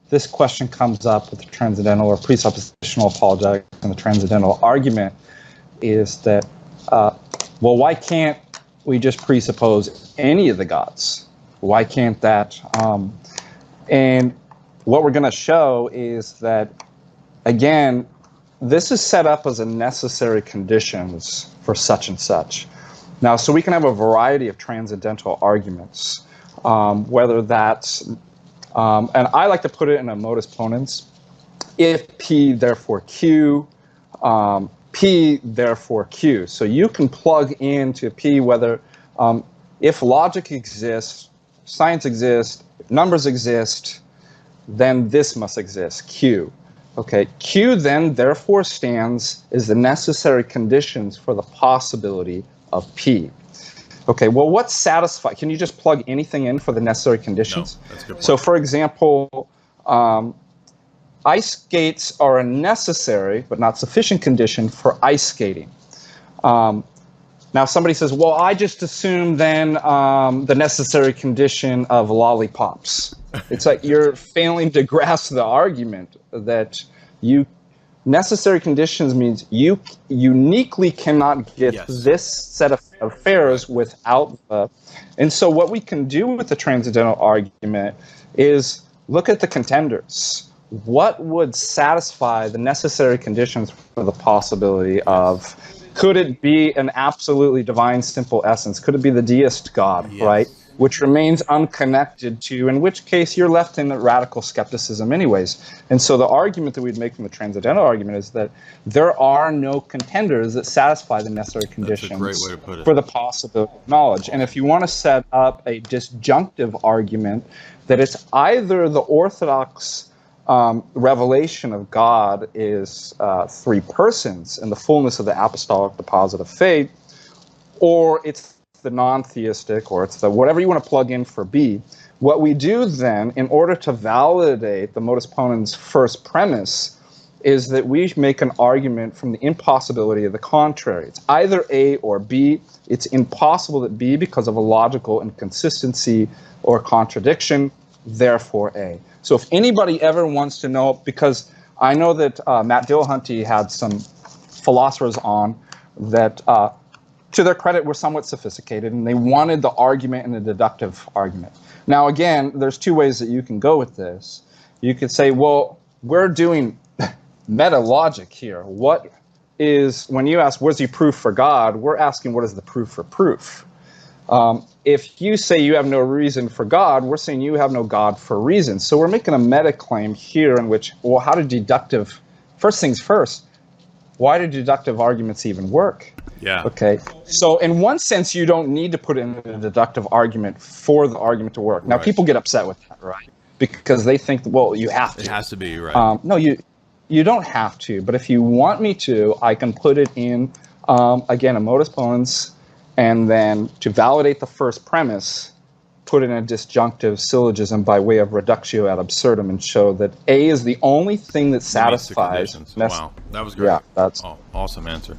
this question comes up with the transcendental or presuppositional apologetics and the transcendental argument is that, well, why can't we just presuppose any of the gods? Why can't that? And what we're going to show is that, again, this is set up as a necessary conditions for such and such. Now, so we can have a variety of transcendental arguments, whether that's, and I like to put it in a modus ponens, if P, therefore Q, P, therefore Q. So you can plug into P whether, if logic exists, science exists, numbers exist, then this must exist, Q. Okay, Q then therefore stands as the necessary conditions for the possibility of P. Okay, well, what's satisfied? Can you just plug anything in for the necessary conditions? No, that's a good point. So, for example, ice skates are a necessary but not sufficient condition for ice skating. Now, somebody says, well, I just assume then the necessary condition of lollipops. It's like you're failing to grasp the argument that necessary conditions means you uniquely cannot get this set of affairs without the. And so what we can do with the transcendental argument is look at the contenders. What would satisfy the necessary conditions for the possibility of, could it be an absolutely divine simple essence? Could it be the deist God, right? Which remains unconnected to, in which case you're left in radical skepticism anyways. And so the argument that we'd make from the transcendental argument is that there are no contenders that satisfy the necessary conditions for the possibility of knowledge. And if you want to set up a disjunctive argument that it's either the orthodox revelation of God is three persons in the fullness of the apostolic deposit of faith, or it's the non-theistic, or it's the whatever you want to plug in for B. What we do then, in order to validate the modus ponens first premise, is that we make an argument from the impossibility of the contrary. It's either A or B. It's impossible that B because of a logical inconsistency or contradiction, therefore A. So if anybody ever wants to know, because I know that Matt Dillahunty had some philosophers on that, to their credit, were somewhat sophisticated, and they wanted the argument in a deductive argument. Now, again, there's two ways that you can go with this. You could say, well, we're doing meta logic here. What is, when you ask, what's the proof for God, we're asking, what is the proof for proof? If you say you have no reason for God, we're saying you have no God for reason. So we're making a meta claim here in which, well, how did deductive, first things first, why do deductive arguments even work? Yeah. Okay. So in one sense, you don't need to put in a deductive argument for the argument to work. Now, people get upset with that, right? Because they think, well, you have to. It has to be, right? No, you don't have to. But if you want me to, I can put it in, again, a modus ponens, and then to validate the first premise, put in a disjunctive syllogism by way of reductio ad absurdum and show that A is the only thing that satisfies. Wow, that was great. Yeah, that's awesome answer.